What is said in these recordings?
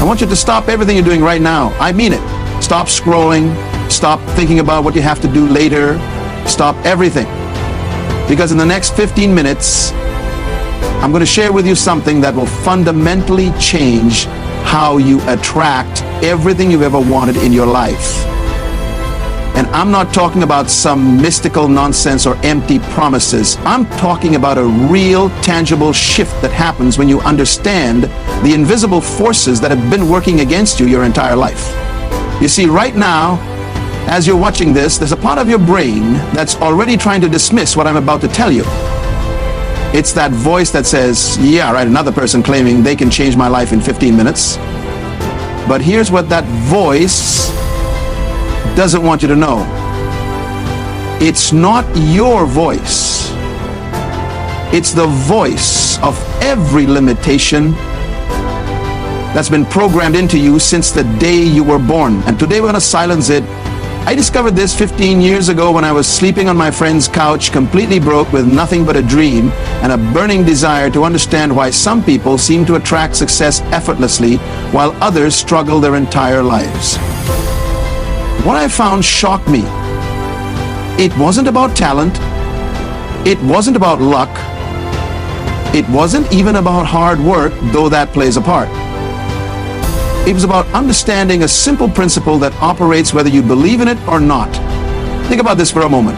I want you to stop everything you're doing right now. I mean it. Stop scrolling. Stop thinking about what you have to do later. Stop everything. Because in the next 15 minutes, I'm going to share with you something that will fundamentally change how you attract everything you've ever wanted in your life. And I'm not talking about some mystical nonsense or empty promises. I'm talking about a real, tangible shift that happens when you understand the invisible forces that have been working against you your entire life. You see, right now, as you're watching this, there's a part of your brain that's already trying to dismiss what I'm about to tell you. It's that voice that says, yeah, right, another person claiming they can change my life in 15 minutes. But here's what that voice doesn't want you to know. It's not your voice. It's the voice of every limitation that's been programmed into you since the day you were born. And today we're going to silence it. I discovered this 15 years ago when I was sleeping on my friend's couch, completely broke with nothing but a dream and a burning desire to understand why some people seem to attract success effortlessly while others struggle their entire lives. What I found shocked me. It wasn't about talent. It wasn't about luck. It wasn't even about hard work, though that plays a part. It was about understanding a simple principle that operates whether you believe in it or not. Think about this for a moment.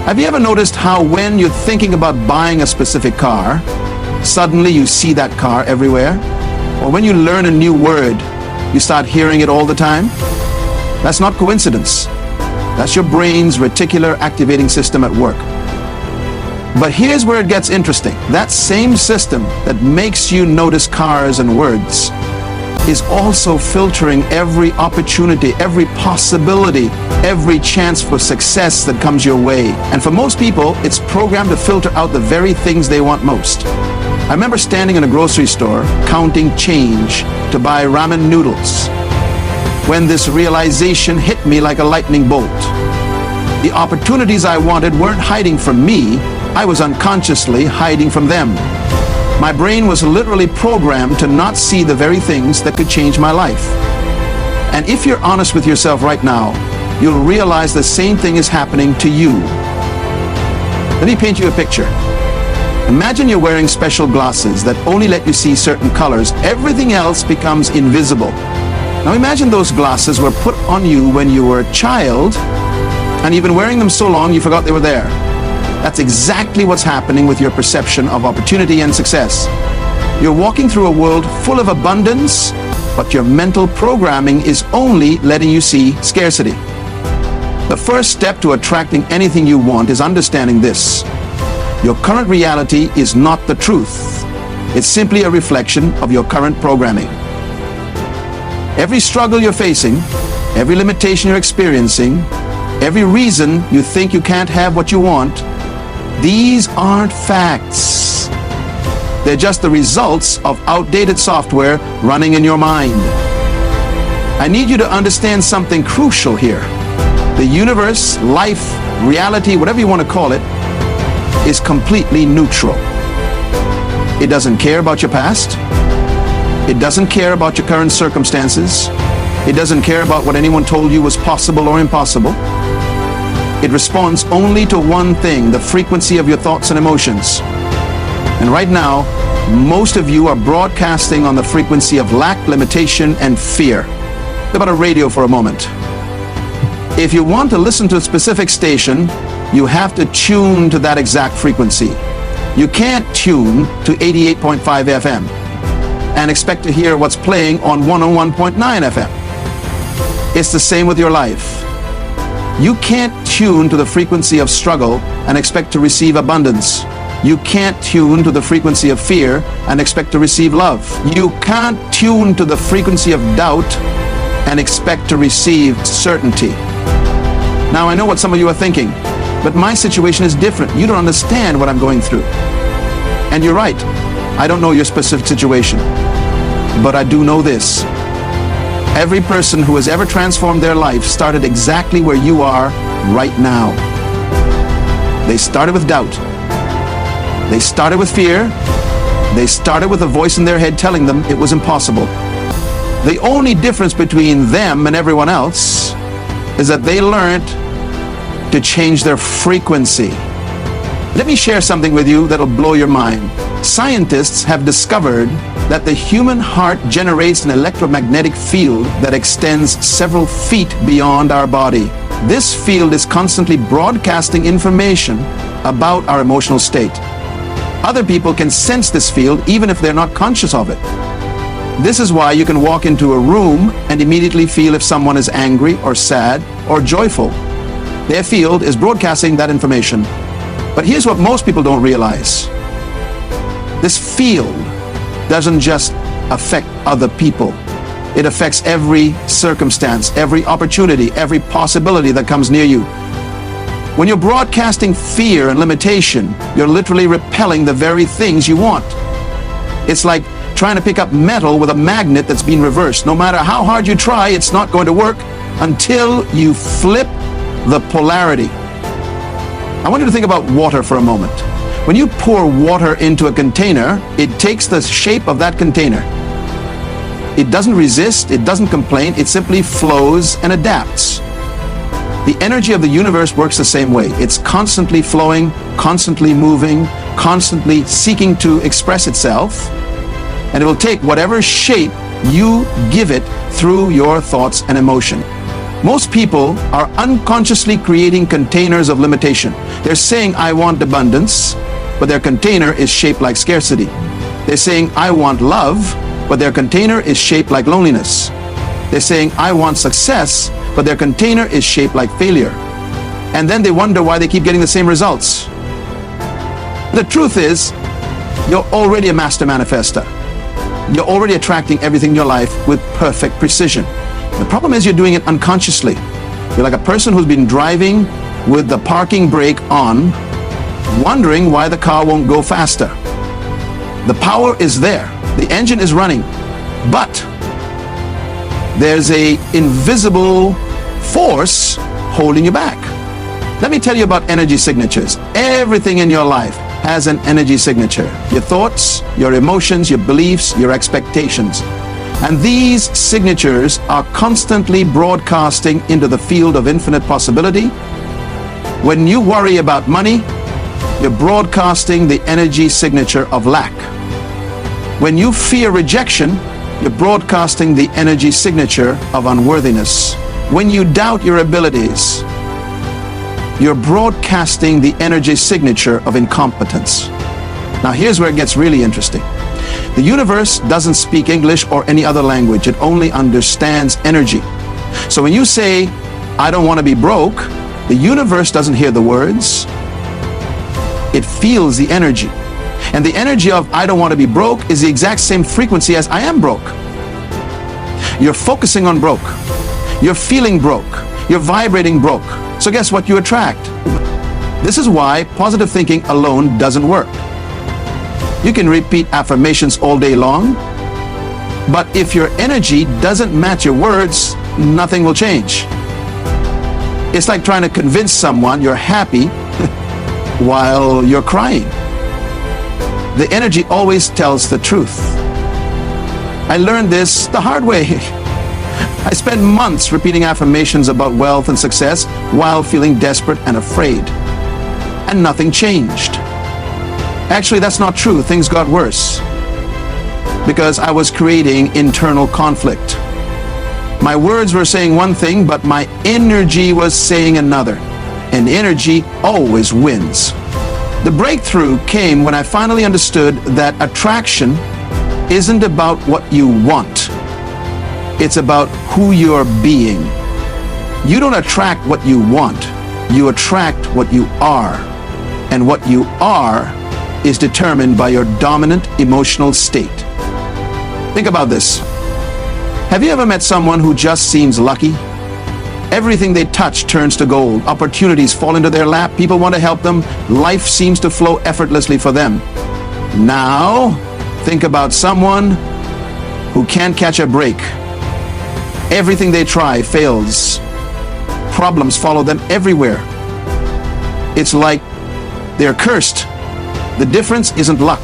Have you ever noticed how when you're thinking about buying a specific car, suddenly you see that car everywhere? Or when you learn a new word, you start hearing it all the time? That's not coincidence. That's your brain's reticular activating system at work. But here's where it gets interesting. That same system that makes you notice cars and words is also filtering every opportunity, every possibility, every chance for success that comes your way. And for most people, it's programmed to filter out the very things they want most. I remember standing in a grocery store, counting change to buy ramen noodles, when this realization hit me like a lightning bolt. The opportunities I wanted weren't hiding from me, I was unconsciously hiding from them. My brain was literally programmed to not see the very things that could change my life. And if you're honest with yourself right now, you'll realize the same thing is happening to you. Let me paint you a picture. Imagine you're wearing special glasses that only let you see certain colors. Everything else becomes invisible. Now imagine those glasses were put on you when you were a child, and you've been wearing them so long you forgot they were there. That's exactly what's happening with your perception of opportunity and success. You're walking through a world full of abundance, but your mental programming is only letting you see scarcity. The first step to attracting anything you want is understanding this. Your current reality is not the truth. It's simply a reflection of your current programming. Every struggle you're facing, every limitation you're experiencing, every reason you think you can't have what you want, these aren't facts. They're just the results of outdated software running in your mind. I need you to understand something crucial here. The universe, life, reality, whatever you want to call it, is completely neutral. It doesn't care about your past. It doesn't care about your current circumstances. It doesn't care about what anyone told you was possible or impossible. It responds only to one thing, the frequency of your thoughts and emotions. And right now, most of you are broadcasting on the frequency of lack, limitation, and fear. Think about a radio for a moment. If you want to listen to a specific station, you have to tune to that exact frequency. You can't tune to 88.5 FM and expect to hear what's playing on 101.9 FM. It's the same with your life. You can't tune to the frequency of struggle and expect to receive abundance. You can't tune to the frequency of fear and expect to receive love. You can't tune to the frequency of doubt and expect to receive certainty. Now, I know what some of you are thinking, but my situation is different. You don't understand what I'm going through. And you're right. I don't know your specific situation, but I do know this. Every person who has ever transformed their life started exactly where you are right now. They started with doubt. They started with fear. They started with a voice in their head telling them it was impossible. The only difference between them and everyone else is that they learned to change their frequency. Let me share something with you that'll blow your mind. Scientists have discovered that the human heart generates an electromagnetic field that extends several feet beyond our body. This field is constantly broadcasting information about our emotional state. Other people can sense this field even if they're not conscious of it. This is why you can walk into a room and immediately feel if someone is angry or sad or joyful. Their field is broadcasting that information. But here's what most people don't realize. This field doesn't just affect other people. It affects every circumstance, every opportunity, every possibility that comes near you. When you're broadcasting fear and limitation, you're literally repelling the very things you want. It's like trying to pick up metal with a magnet that's been reversed. No matter how hard you try, it's not going to work until you flip the polarity. I want you to think about water for a moment. When you pour water into a container, it takes the shape of that container. It doesn't resist, it doesn't complain, it simply flows and adapts. The energy of the universe works the same way. It's constantly flowing, constantly moving, constantly seeking to express itself, and it will take whatever shape you give it through your thoughts and emotion. Most people are unconsciously creating containers of limitation. They're saying, I want abundance, but their container is shaped like scarcity. They're saying, I want love, but their container is shaped like loneliness. They're saying, I want success, but their container is shaped like failure. And then they wonder why they keep getting the same results. The truth is, you're already a master manifester. You're already attracting everything in your life with perfect precision. The problem is you're doing it unconsciously. You're like a person who's been driving with the parking brake on, wondering why the car won't go faster. The power is there. The engine is running. But there's an invisible force holding you back. Let me tell you about energy signatures. Everything in your life has an energy signature. Your thoughts, your emotions, your beliefs, your expectations. And these signatures are constantly broadcasting into the field of infinite possibility. When you worry about money, you're broadcasting the energy signature of lack. When you fear rejection, you're broadcasting the energy signature of unworthiness. When you doubt your abilities, you're broadcasting the energy signature of incompetence. Now here's where it gets really interesting. The universe doesn't speak English or any other language. It only understands energy. So when you say, I don't want to be broke, the universe doesn't hear the words. It feels the energy. And the energy of I don't want to be broke is the exact same frequency as I am broke. You're focusing on broke. You're feeling broke. You're vibrating broke. So guess what you attract? This is why positive thinking alone doesn't work. You can repeat affirmations all day long, but if your energy doesn't match your words, nothing will change. It's like trying to convince someone you're happy while you're crying. The energy always tells the truth. I learned this the hard way. I spent months repeating affirmations about wealth and success while feeling desperate and afraid. And nothing changed. Actually, that's not true. Things got worse. Because I was creating internal conflict. My words were saying one thing, but my energy was saying another. And energy always wins. The breakthrough came when I finally understood that attraction isn't about what you want. It's about who you're being. You don't attract what you want. You attract what you are. And what you are is determined by your dominant emotional state. Think about this. Have you ever met someone who just seems lucky? Everything they touch turns to gold. Opportunities fall into their lap. People want to help them. Life seems to flow effortlessly for them. Now, think about someone who can't catch a break. Everything they try fails. Problems follow them everywhere. It's like they're cursed. The difference isn't luck.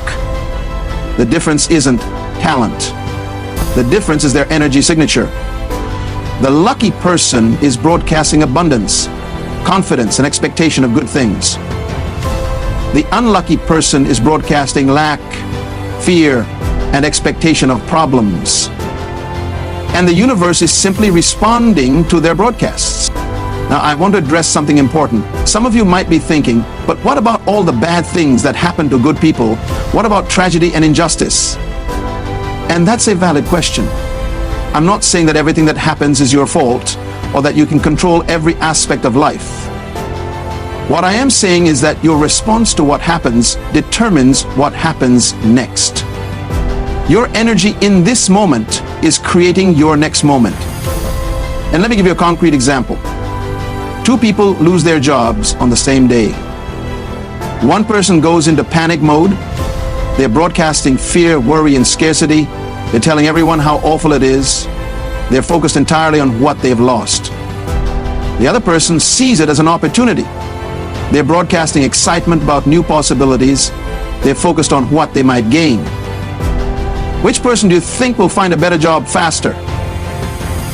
The difference isn't talent. The difference is their energy signature. The lucky person is broadcasting abundance, confidence, and expectation of good things. The unlucky person is broadcasting lack, fear, and expectation of problems. And the universe is simply responding to their broadcasts. Now, I want to address something important. Some of you might be thinking, but what about all the bad things that happen to good people? What about tragedy and injustice? And that's a valid question. I'm not saying that everything that happens is your fault or that you can control every aspect of life. What I am saying is that your response to what happens determines what happens next. Your energy in this moment is creating your next moment. And let me give you a concrete example. Two people lose their jobs on the same day. One person goes into panic mode. They're broadcasting fear, worry, and scarcity. They're telling everyone how awful it is. They're focused entirely on what they've lost. The other person sees it as an opportunity. They're broadcasting excitement about new possibilities. They're focused on what they might gain. Which person do you think will find a better job faster?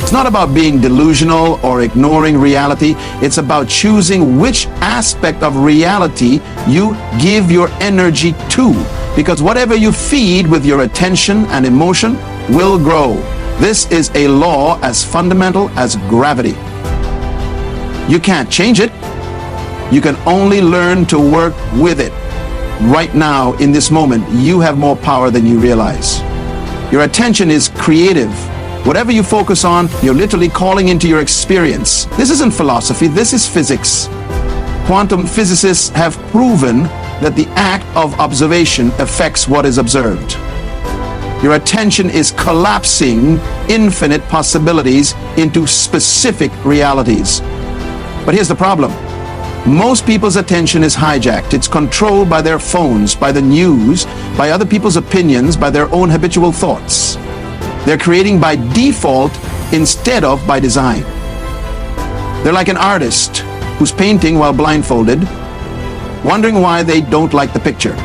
It's not about being delusional or ignoring reality. It's about choosing which aspect of reality you give your energy to. Because whatever you feed with your attention and emotion will grow. This is a law as fundamental as gravity. You can't change it. You can only learn to work with it. Right now, in this moment, you have more power than you realize. Your attention is creative. Whatever you focus on, you're literally calling into your experience. This isn't philosophy, this is physics. Quantum physicists have proven that the act of observation affects what is observed. Your attention is collapsing infinite possibilities into specific realities. But here's the problem. Most people's attention is hijacked. It's controlled by their phones, by the news, by other people's opinions, by their own habitual thoughts. They're creating by default instead of by design. They're like an artist who's painting while blindfolded, wondering why they don't like the picture.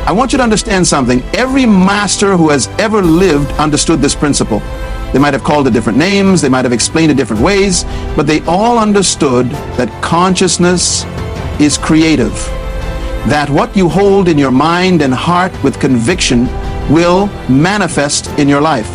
I want you to understand something. Every master who has ever lived understood this principle. They might have called it different names, they might have explained it different ways, but they all understood that consciousness is creative. That what you hold in your mind and heart with conviction will manifest in your life.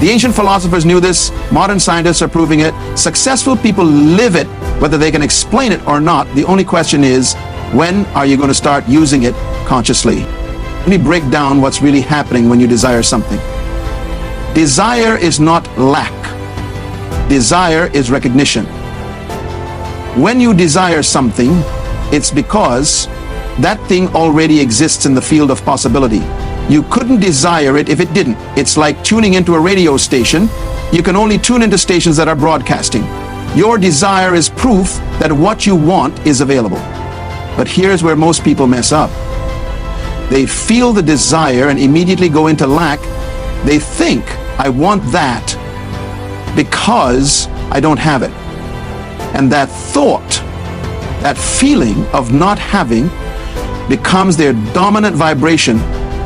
The ancient philosophers knew this. Modern scientists are proving it. Successful people live it, whether they can explain it or not. The only question is, when are you going to start using it consciously? Let me break down what's really happening when you desire something. Desire is not lack. Desire is recognition. When you desire something, it's because that thing already exists in the field of possibility. You couldn't desire it if it didn't. It's like tuning into a radio station. You can only tune into stations that are broadcasting. Your desire is proof that what you want is available. But here's where most people mess up. They feel the desire and immediately go into lack. They think, I want that because I don't have it. And that thought, that feeling of not having becomes their dominant vibration.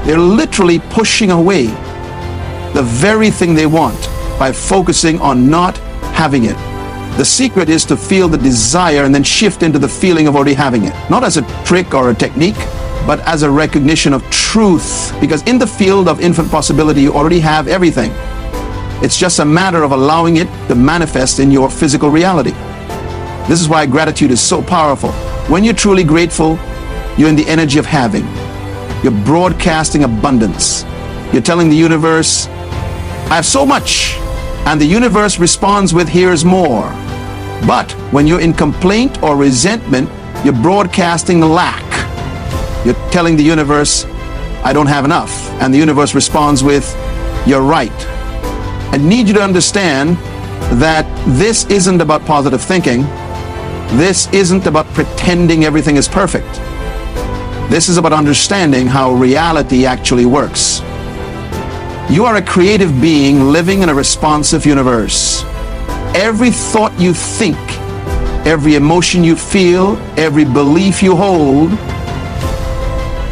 They're literally pushing away the very thing they want by focusing on not having it. The secret is to feel the desire and then shift into the feeling of already having it. Not as a trick or a technique, but as a recognition of truth. Because in the field of infinite possibility, you already have everything. It's just a matter of allowing it to manifest in your physical reality. This is why gratitude is so powerful. When you're truly grateful, you're in the energy of having. You're broadcasting abundance. You're telling the universe, I have so much. And the universe responds with, here's more. But when you're in complaint or resentment, you're broadcasting lack. You're telling the universe, I don't have enough. And the universe responds with, you're right. I need you to understand that this isn't about positive thinking. This isn't about pretending everything is perfect. This is about understanding how reality actually works. You are a creative being living in a responsive universe. Every thought you think, every emotion you feel, every belief you hold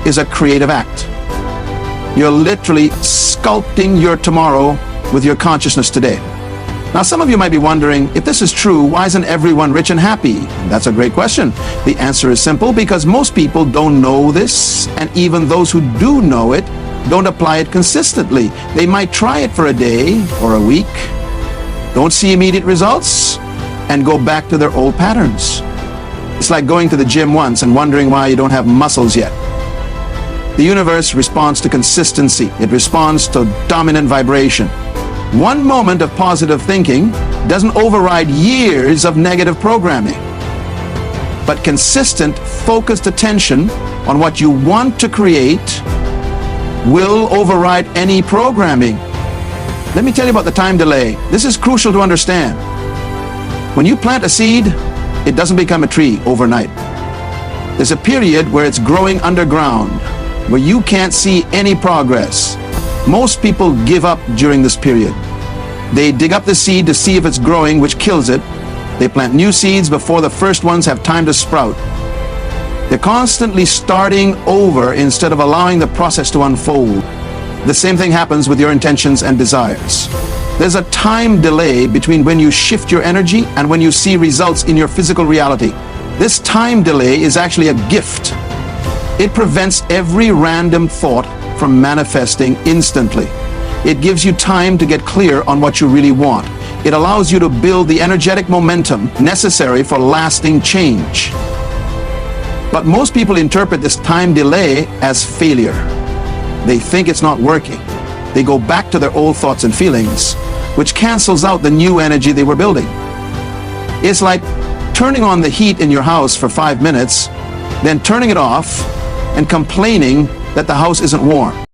is a creative act. You're literally sculpting your tomorrow with your consciousness today. Now, some of you might be wondering, if this is true, why isn't everyone rich and happy? That's a great question. The answer is simple, because most people don't know this, and even those who do know it don't apply it consistently. They might try it for a day or a week, don't see immediate results, and go back to their old patterns. It's like going to the gym once and wondering why you don't have muscles yet. The universe responds to consistency. It responds to dominant vibration. One moment of positive thinking doesn't override years of negative programming. But consistent, focused attention on what you want to create will override any programming. Let me tell you about the time delay. This is crucial to understand. When you plant a seed, it doesn't become a tree overnight. There's a period where it's growing underground, where you can't see any progress. Most people give up during this period. They dig up the seed to see if it's growing, which kills it. They plant new seeds before the first ones have time to sprout. They're constantly starting over instead of allowing the process to unfold. The same thing happens with your intentions and desires. There's a time delay between when you shift your energy and when you see results in your physical reality. This time delay is actually a gift. It prevents every random thought from manifesting instantly. It gives you time to get clear on what you really want. It allows you to build the energetic momentum necessary for lasting change. But most people interpret this time delay as failure. They think it's not working. They go back to their old thoughts and feelings, which cancels out the new energy they were building. It's like turning on the heat in your house for 5 minutes, then turning it off and complaining that the house isn't warm.